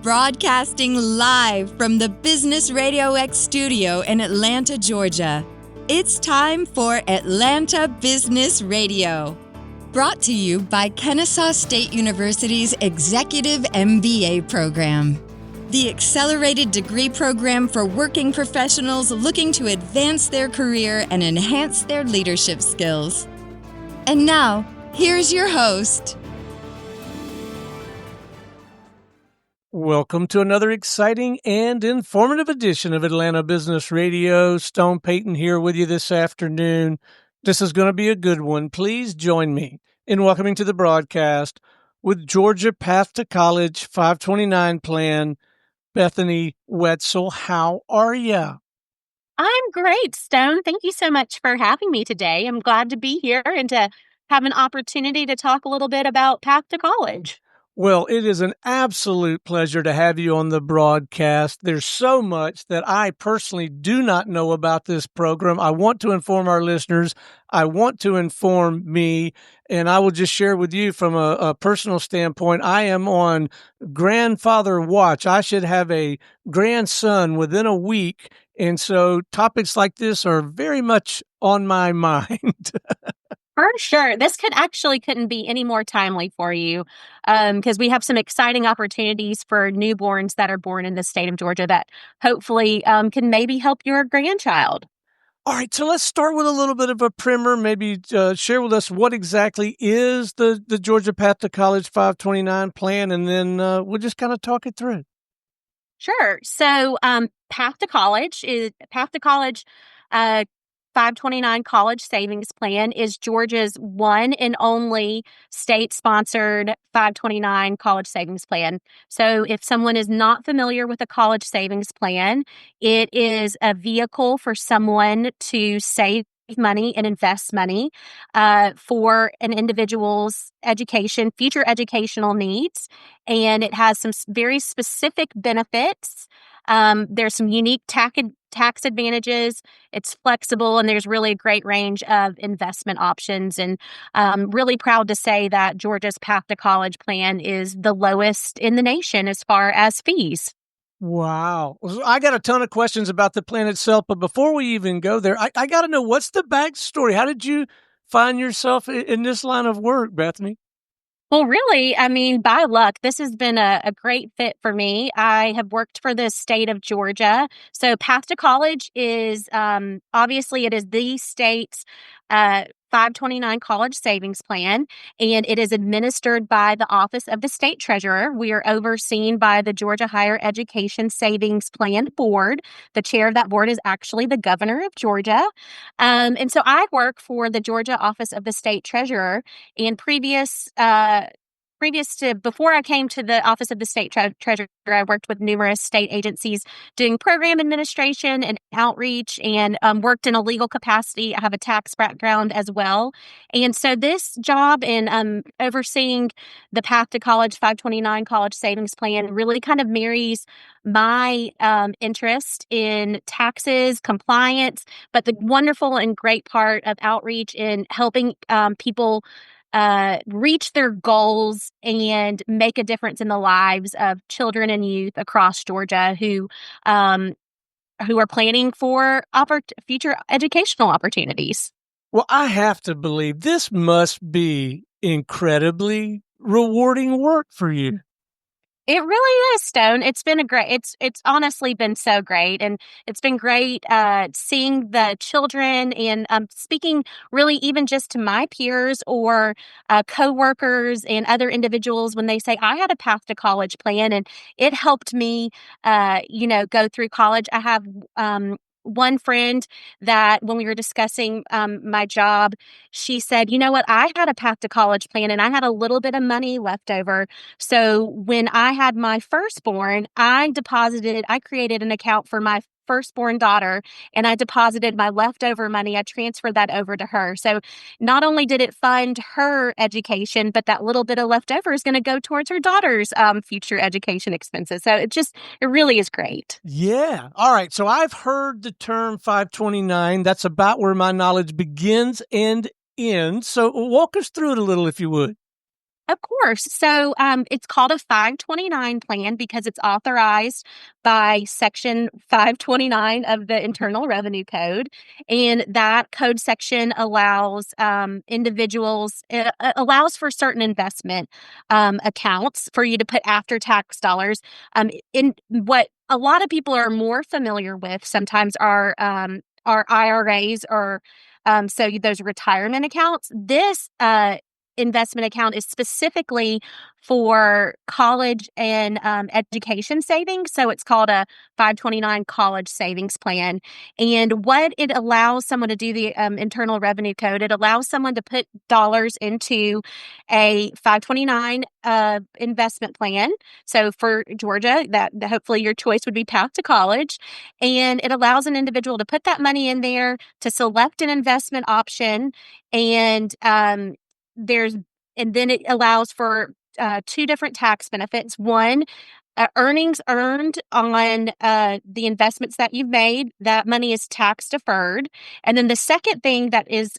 Broadcasting live from the Business RadioX studio in Atlanta, Georgia. It's time for Atlanta Business Radio. Brought to you by Kennesaw State University's Executive MBA program, the accelerated degree program for working professionals looking to advance their career and enhance their leadership skills. And now, here's your host. Welcome to another exciting and informative edition of Atlanta Business Radio. Stone Payton here with you this afternoon. This is going to be a good one. Please join me in welcoming to the broadcast with Georgia Path to College 529 Plan, Bethany Wetzel. How are you? I'm great, Stone. Thank you so much for having me today. I'm glad to be here and to have an opportunity to talk a little bit about Path to College. Well, it is an absolute pleasure to have you on the broadcast. There's so much that I personally do not know about this program. I want to inform our listeners. I want to inform me, and I will just share with you from a personal standpoint. I am on grandfather watch. I should have a grandson within a week, and so topics like this are very much on my mind. For sure. This couldn't be any more timely for you because we have some exciting opportunities for newborns that are born in the state of Georgia that hopefully can maybe help your grandchild. All right, so let's start with a little bit of a primer. Maybe share with us what exactly is the Georgia Path to College 529 plan, and then we'll just kind of talk it through. Sure. So Path to College 529 College Savings Plan is Georgia's one and only state-sponsored 529 College Savings Plan. So if someone is not familiar with a college savings plan, it is a vehicle for someone to save money and invest money for an individual's education, future educational needs. And it has some very specific benefits. There's some unique tax advantages. It's flexible, and there's really a great range of investment options. And really proud to say that Georgia's Path to College plan is the lowest in the nation as far as fees. Wow. I got a ton of questions about the plan itself, but before we even go there, I got to know, what's the backstory? How did you find yourself in this line of work, Bethany? Well, really, I mean, by luck, this has been a great fit for me. I have worked for the state of Georgia. So Path to College is obviously it is the state's 529 College Savings Plan, and it is administered by the Office of the State Treasurer. We are overseen by the Georgia Higher Education Savings Plan Board. The chair of that board is actually the governor of Georgia. And so I work for the Georgia Office of the State Treasurer, and before I came to the Office of the State Treasurer, I worked with numerous state agencies doing program administration and outreach, and worked in a legal capacity. I have a tax background as well. And so this job in overseeing the Path to College 529 College Savings Plan really kind of marries my interest in taxes, compliance, but the wonderful and great part of outreach in helping people reach their goals and make a difference in the lives of children and youth across Georgia who are planning for future educational opportunities. Well, I have to believe this must be incredibly rewarding work for you. It really is, Stone. It's honestly been so great. And it's been great seeing the children and speaking really even just to my peers or coworkers and other individuals when they say, I had a Path to College plan and it helped me, go through college. I have one friend that when we were discussing my job, she said, you know what, I had a Path to College plan and I had a little bit of money left over. So when I had my firstborn, I created an account for my firstborn daughter, and I deposited my leftover money. I transferred that over to her. So not only did it fund her education, but that little bit of leftover is going to go towards her daughter's future education expenses. So it really is great. Yeah. All right. So I've heard the term 529. That's about where my knowledge begins and ends. So walk us through it a little, if you would. Of course. So it's called a 529 plan because it's authorized by Section 529 of the Internal Revenue Code. And that code section allows individuals, it allows for certain investment accounts for you to put after tax dollars. In what a lot of people are more familiar with sometimes are IRAs or so those retirement accounts. This investment account is specifically for college and education savings. So it's called a 529 college savings plan. And what it allows someone to do, the Internal Revenue Code, it allows someone to put dollars into a 529 investment plan. So for Georgia, that hopefully your choice would be Path to College. And it allows an individual to put that money in there to select an investment option and there's and then it allows for two different tax benefits. One, earnings earned on the investments that you've made, that money is tax deferred. And then the second thing that is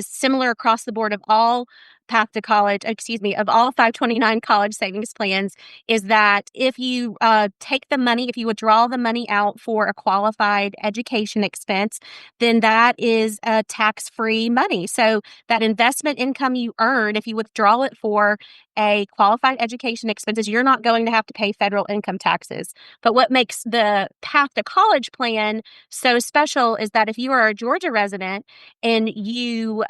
similar across the board of all Path to College, excuse me, of all 529 college savings plans is that if you take the money, if you withdraw the money out for a qualified education expense, then that is tax-free money. So that investment income you earn, if you withdraw it for a qualified education expenses, you're not going to have to pay federal income taxes. But what makes the Path to College plan so special is that if you are a Georgia resident and you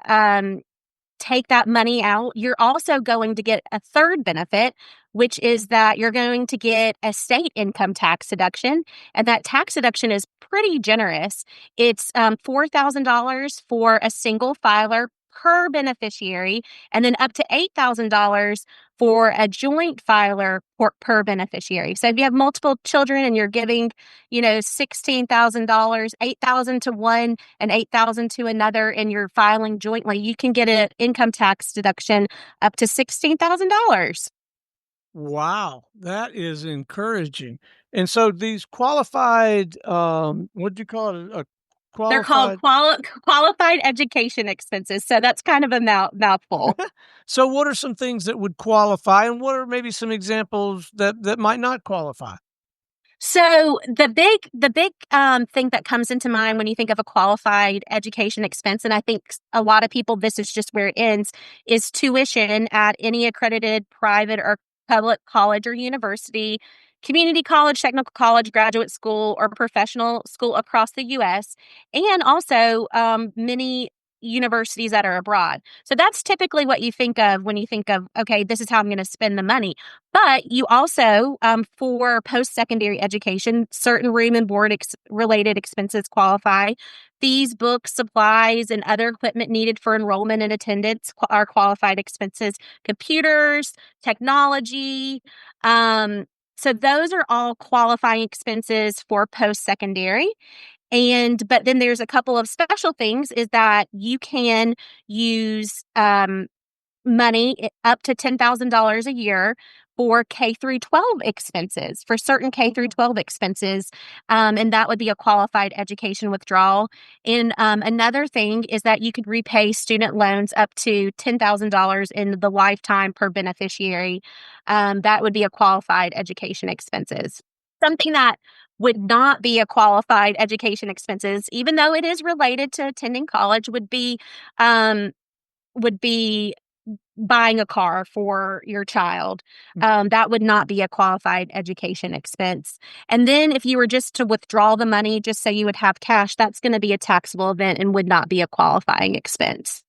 take that money out, you're also going to get a third benefit, which is that you're going to get a state income tax deduction. And that tax deduction is pretty generous. It's $4,000 for a single filer per beneficiary, and then up to $8,000 for a joint filer per beneficiary. So if you have multiple children and you're giving, $16,000, $8,000 to one and $8,000 to another, and you're filing jointly, you can get an income tax deduction up to $16,000. Wow, that is encouraging. And so these qualified, what do you call it? A They're called qualified education expenses. So that's kind of a mouthful. So what are some things that would qualify, and what are maybe some examples that might not qualify? So the big thing that comes into mind when you think of a qualified education expense, and I think a lot of people, this is just where it ends, is tuition at any accredited private or public college or university, community college, technical college, graduate school, or professional school across the U.S., and also many universities that are abroad. So that's typically what you think of when you think of, okay, this is how I'm going to spend the money. But you also, for post-secondary education, certain room and board related expenses qualify. Fees, books, supplies, and other equipment needed for enrollment and attendance are qualified expenses. Computers, technology. So those are all qualifying expenses for post-secondary. But then there's a couple of special things is that you can use money up to $10,000 a year for K through 12 expenses, for certain K through 12 expenses. And that would be a qualified education withdrawal. And another thing is that you could repay student loans up to $10,000 in the lifetime per beneficiary. That would be a qualified education expenses. Something that would not be a qualified education expenses, even though it is related to attending college, would be buying a car for your child. That would not be a qualified education expense. And then if you were just to withdraw the money just so you would have cash, that's going to be a taxable event and would not be a qualifying expense.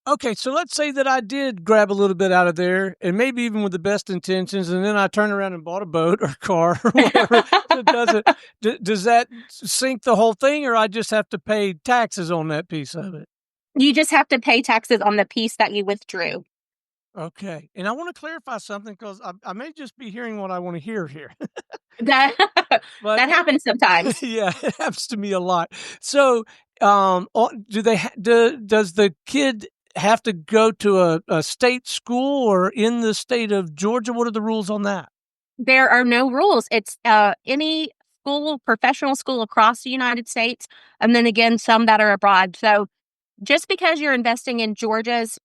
Okay, so let's say that I did grab a little bit out of there, and maybe even with the best intentions, and then I turned around and bought a boat or car or whatever. Does that sink the whole thing, or I just have to pay taxes on that piece of it? You just have to pay taxes on the piece that you withdrew. Okay, and I want to clarify something because I may just be hearing what I want to hear here. That But that happens sometimes. yeah, it happens to me a lot. So, does the kid have to go to a state school or in the state of Georgia? What are the rules on that? There are no rules. It's any school, professional school across the United States, and then again, some that are abroad. So just because you're investing in Georgia's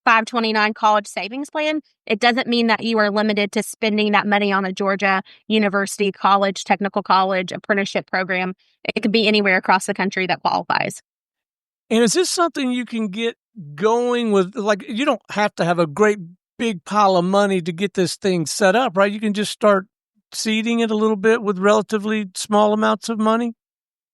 529 college savings plan, it doesn't mean that you are limited to spending that money on a Georgia university, college, technical college, apprenticeship program. It could be anywhere across the country that qualifies. And is this something you can get going with? Like, you don't have to have a great big pile of money to get this thing set up, right? You can just start seeding it a little bit with relatively small amounts of money.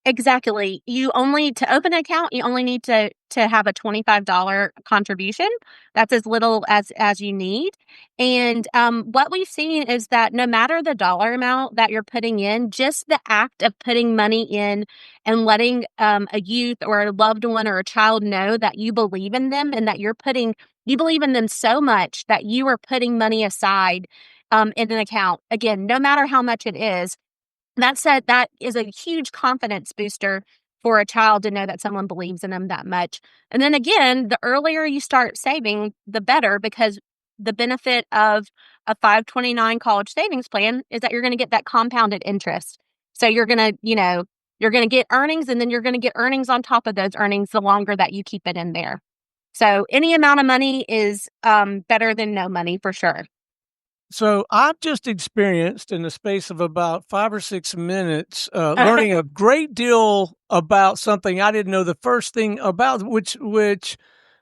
Exactly. To open an account, you only need to have a $25 contribution. That's as little as you need. And what we've seen is that no matter the dollar amount that you're putting in, just the act of putting money in and letting a youth or a loved one or a child know that you believe in them and that you believe in them so much that you are putting money aside in an account. Again, no matter how much it is. That said, that is a huge confidence booster for a child to know that someone believes in them that much. And then again, the earlier you start saving, the better, because the benefit of a 529 college savings plan is that you're going to get that compounded interest. So you're going to get earnings, and then you're going to get earnings on top of those earnings the longer that you keep it in there. So any amount of money is better than no money for sure. So I've just experienced in the space of about 5 or 6 minutes, learning a great deal about something I didn't know the first thing about, which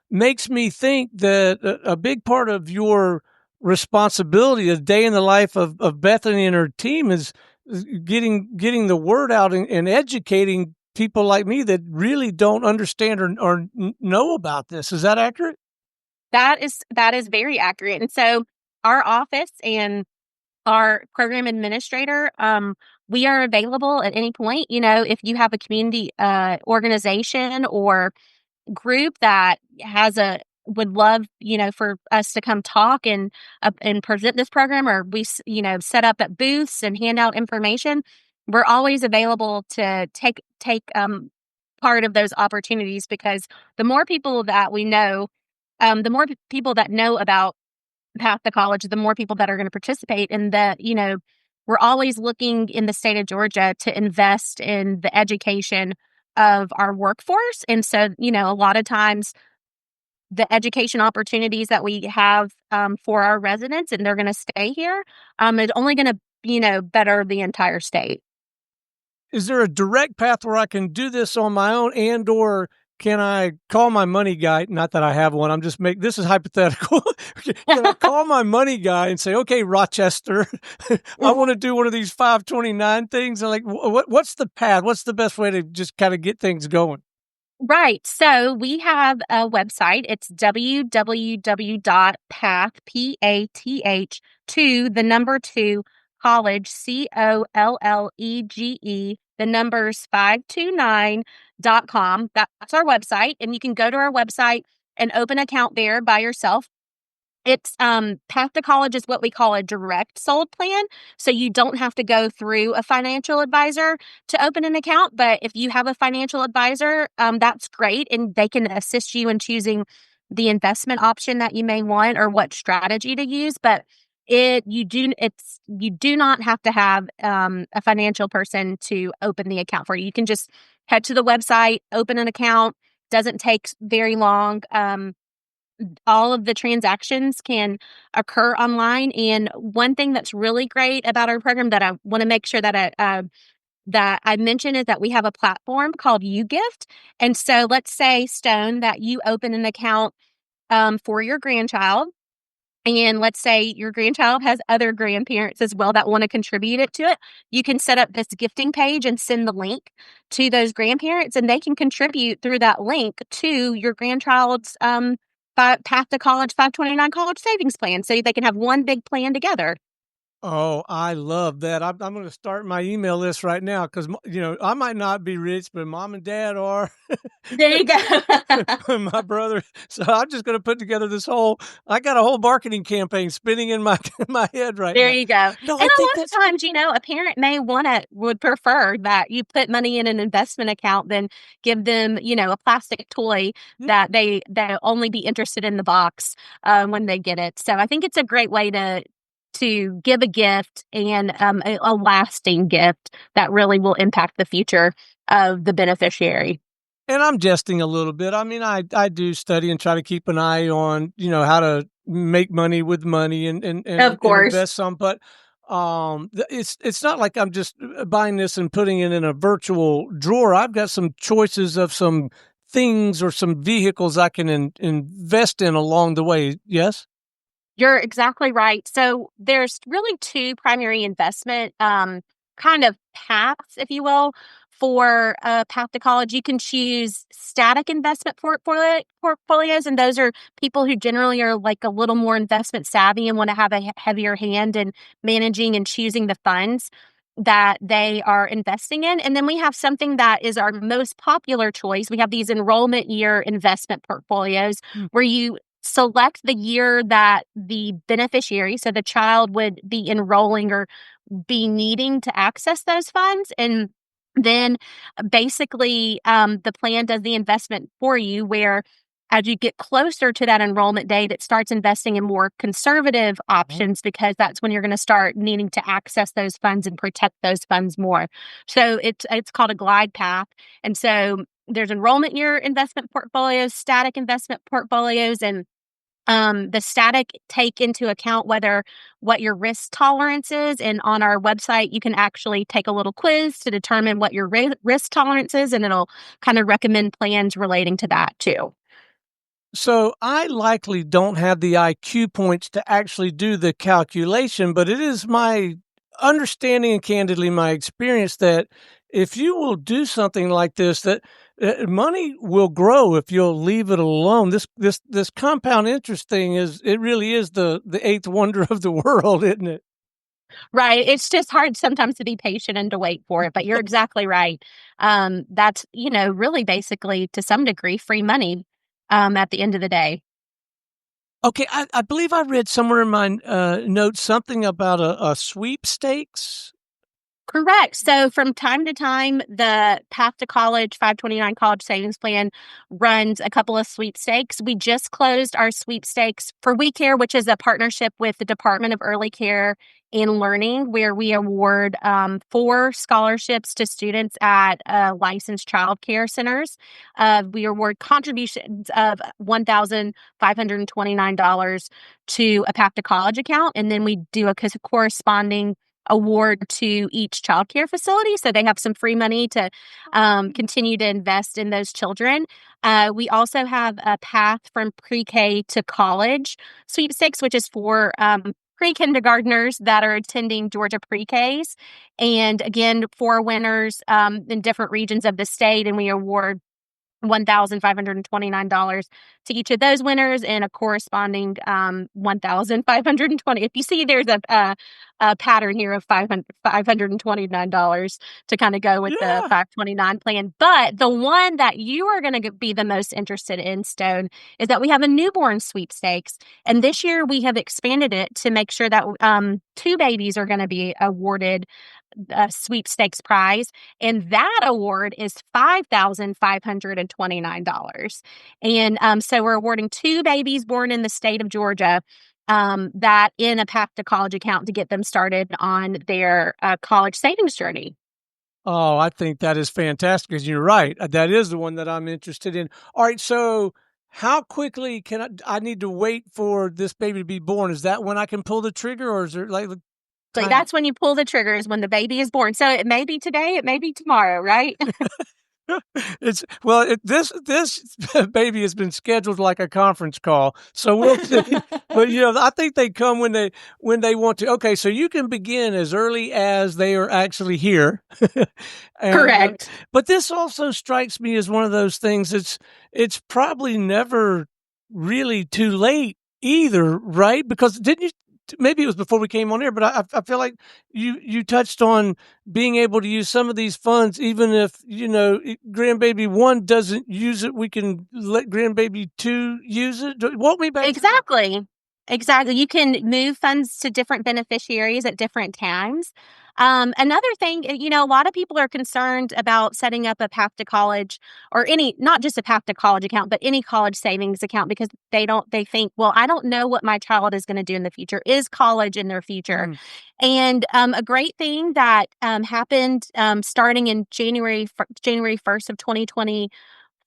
makes me think that a big part of your responsibility, a day in the life of Bethany and her team, is getting the word out and educating people like me that really don't understand or know about this. Is that accurate? That is very accurate. And so our office and our program administrator, we are available at any point. If you have a community organization or group that would love, for us to come talk and present this program, or we, set up at booths and hand out information, we're always available to take part of those opportunities, because the more people that we know, the more people that know about Path to College, the more people that are going to participate. And we're always looking in the state of Georgia to invest in the education of our workforce. And so, a lot of times the education opportunities that we have for our residents, and they're going to stay here, is only going to, better the entire state. Is there a direct path where I can do this on my own, and or can I call my money guy? Not that I have one. This is hypothetical. Can I call my money guy and say, okay, Rochester, I want to do one of these 529 things? I'm like, what's the path? What's the best way to just kind of get things going? Right. So we have a website. It's www.path, PATH, to the number 2 college, COLLEGE, the numbers 529.com. That's our website. And you can go to our website and open an account there by yourself. It's Path to College is what we call a direct sold plan. So you don't have to go through a financial advisor to open an account. But if you have a financial advisor, that's great. And they can assist you in choosing the investment option that you may want or what strategy to use. But you do not have to have a financial person to open the account for you. You can just head to the website, open an account. Doesn't take very long. All of the transactions can occur online. And one thing that's really great about our program that I want to make sure that I mention is that we have a platform called UGift. And so let's say, Stone, that you open an account for your grandchild. And let's say your grandchild has other grandparents as well that want to contribute it to it. You can set up this gifting page and send the link to those grandparents, and they can contribute through that link to your grandchild's Path to College 529 college savings plan, so they can have one big plan together. Oh, I love that. I'm going to start my email list right now because, I might not be rich, but mom and dad are. There you go. My brother. So I'm just going to put together I got a whole marketing campaign spinning in my head right There now. you go. No, And I a think lot of times, a parent would prefer that you put money in an investment account than give them, a plastic toy yeah. that they'll only be interested in the box when they get it. So I think it's a great way to give a gift, and a lasting gift that really will impact the future of the beneficiary. And I'm jesting a little bit. I mean, I do study and try to keep an eye on, how to make money with money and Of course. invest some, but it's not like I'm just buying this and putting it in a virtual drawer. I've got some choices of some things or some vehicles I can invest in along the way. Yes? You're exactly right. So there's really two primary investment kind of paths, if you will, for path to college. You can choose static investment portfolios, and those are people who generally are like a little more investment savvy and want to have a heavier hand in managing and choosing the funds that they are investing in. And then we have something that is our most popular choice. We have these enrollment year investment portfolios where you select the year that the beneficiary, so the child would be enrolling or be needing to access those funds. And then basically, the plan does the investment for you, where as you get closer to that enrollment date, it starts investing in more conservative options because that's when you're going to start needing to access those funds and protect those funds more. So it's called a glide path. And so there's enrollment year investment portfolios, static investment portfolios, and the static take into account what your risk tolerance is. And on our website, you can actually take a little quiz to determine what your risk tolerance is, and it'll kind of recommend plans relating to that too. So I likely don't have the IQ points to actually do the calculation, but it is my understanding and candidly my experience that if you will do something like this, that money will grow if you'll leave it alone. This compound interest thing it really is the eighth wonder of the world, isn't it? Right. It's just hard sometimes to be patient and to wait for it, but you're exactly right. That's, really basically to some degree free money at the end of the day. Okay, I believe I read somewhere in my notes something about a sweepstakes. Correct. So from time to time, the Path to College 529 College Savings Plan runs a couple of sweepstakes. We just closed our sweepstakes for We Care, which is a partnership with the Department of Early Care and Learning, where we award 4 scholarships to students at licensed child care centers. We award contributions of $1,529 to a Path to College account, and then we do a corresponding award to each childcare facility, so they have some free money to continue to invest in those children. We also have a path from pre-K to college sweepstakes, which is for pre-kindergartners that are attending Georgia pre-Ks, and again, 4 winners in different regions of the state, and we award $1,529 to each of those winners and a corresponding 1,520. If you see there's a pattern here of $529 to kind of go with the Yeah. 529 plan. But the one that you are going to be the most interested in, Stone, is that we have a newborn sweepstakes. And this year we have expanded it to make sure that 2 babies are going to be awarded a sweepstakes prize, and that award is $5,529. And so we're awarding 2 babies born in the state of Georgia that in a Path to College account to get them started on their college savings journey. Oh, I think that is fantastic because you're right. That is the one that I'm interested in. All right, so how quickly can I need to wait for this baby to be born? Is that when I can pull the trigger, or is there like So time? that's when you pull the trigger, is when the baby is born. So it may be today, it may be tomorrow, right? This baby has been scheduled like a conference call, so we'll see. But I think they come when they want to. Okay, so you can begin as early as they are actually here, and Correct. but this also strikes me as one of those things. It's probably never really too late either, right? Because didn't you? Maybe it was before we came on air, but I feel like you touched on being able to use some of these funds, even if grandbaby 1 doesn't use it, we can let grandbaby 2 use it. Walk me back through that. Exactly. Exactly. You can move funds to different beneficiaries at different times. Another thing, a lot of people are concerned about setting up a Path to College or not just a Path to College account, but any college savings account because they think, well, I don't know what my child is going to do in the future. Is college in their future? Mm. And a great thing that happened starting in January 1st of 2024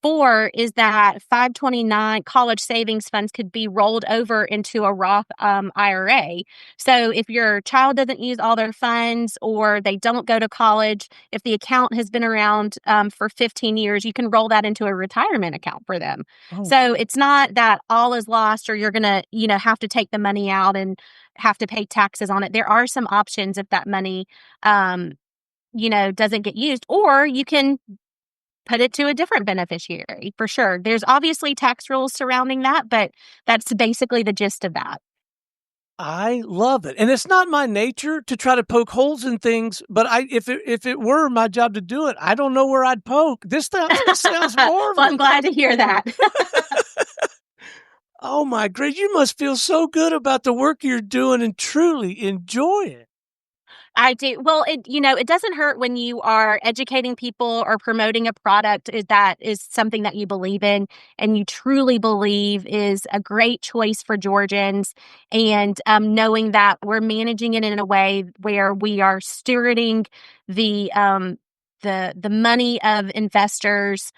before is that 529 college savings funds could be rolled over into a Roth IRA. So if your child doesn't use all their funds or they don't go to college, if the account has been around for 15 years, you can roll that into a retirement account for them. Oh, So it's not that all is lost or you're going to, have to take the money out and have to pay taxes on it. There are some options if that money, doesn't get used, or you can put it to a different beneficiary for sure. There's obviously tax rules surrounding that, but that's basically the gist of that. I love it. And it's not my nature to try to poke holes in things, but if it were my job to do it, I don't know where I'd poke. This sounds marvelous. Well, I'm glad to hear that. Oh my great. You must feel so good about the work you're doing and truly enjoy it. I do. Well, it doesn't hurt when you are educating people or promoting a product that is something that you believe in and you truly believe is a great choice for Georgians. And knowing that we're managing it in a way where we are stewarding the money of investors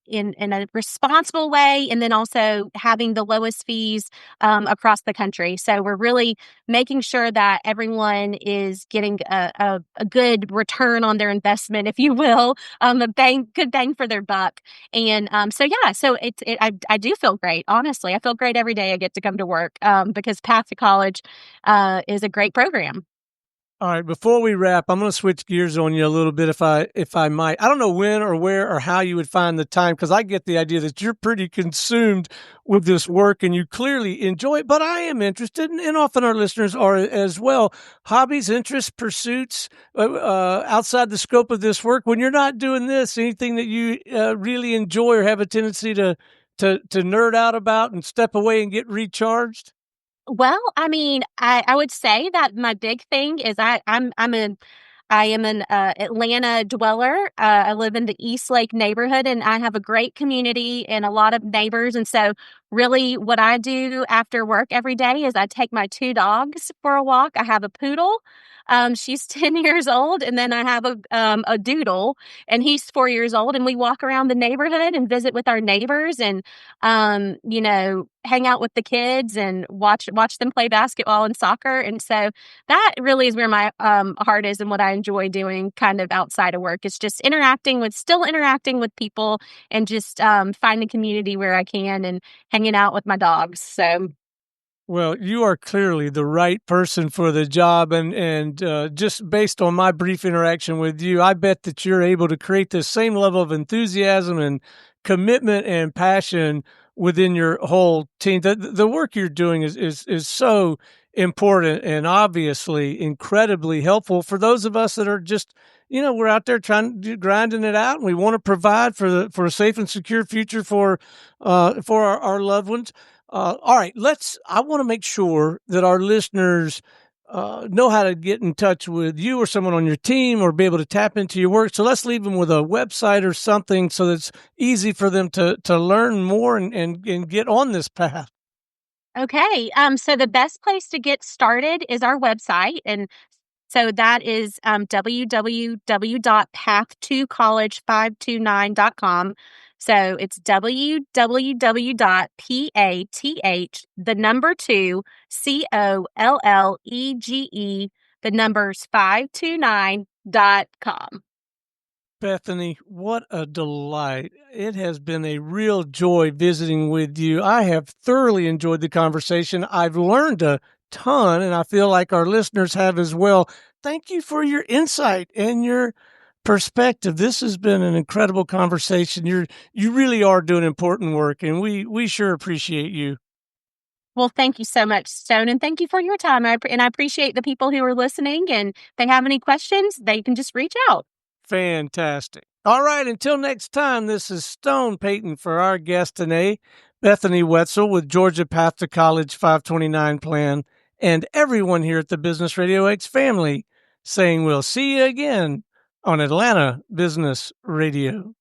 in a responsible way, and then also having the lowest fees across the country. So we're really making sure that everyone is getting a good return on their investment, if you will, good bang for their buck. And I do feel great. Honestly, I feel great every day I get to come to work because Path to College is a great program. All right, before we wrap, I'm going to switch gears on you a little bit if I might. I don't know when or where or how you would find the time, because I get the idea that you're pretty consumed with this work and you clearly enjoy it, but I am interested, and often our listeners are as well. Hobbies, interests, pursuits outside the scope of this work. When you're not doing this, anything that you really enjoy or have a tendency to nerd out about and step away and get recharged? Well, I mean, I would say that my big thing is I am an Atlanta dweller. I live in the East Lake neighborhood, and I have a great community and a lot of neighbors. And so, really, what I do after work every day is I take my two dogs for a walk. I have a poodle. She's 10 years old, and then I have a doodle, and he's 4 years old. And we walk around the neighborhood and visit with our neighbors, and hang out with the kids and watch them play basketball and soccer. And so that really is where my heart is and what I enjoy doing kind of outside of work. It's just still interacting with people and just finding community where I can and hanging out with my dogs. So. Well, you are clearly the right person for the job, and just based on my brief interaction with you, I bet that you're able to create the same level of enthusiasm and commitment and passion within your whole team. The work you're doing is so important and obviously incredibly helpful for those of us that are just, we're out there grinding it out, and we want to provide for a safe and secure future for our loved ones. All right, I want to make sure that our listeners know how to get in touch with you or someone on your team or be able to tap into your work. So let's leave them with a website or something so that it's easy for them to learn more and get on this path. Okay. So the best place to get started is our website. And so that is www.path2college529.com. So it's www.path, the number 2, COLLEGE, the numbers 529.com. Bethany, what a delight. It has been a real joy visiting with you. I have thoroughly enjoyed the conversation. I've learned a ton, and I feel like our listeners have as well. Thank you for your insight and your perspective. This has been an incredible conversation. You really are doing important work, and we sure appreciate you. Well, thank you so much, Stone, and thank you for your time. I appreciate the people who are listening, and if they have any questions, they can just reach out. Fantastic. All right, until next time, this is Stone Payton for our guest today, Bethany Wetzel with Georgia Path to College 529 Plan, and everyone here at the Business RadioX family saying we'll see you again on Atlanta Business Radio.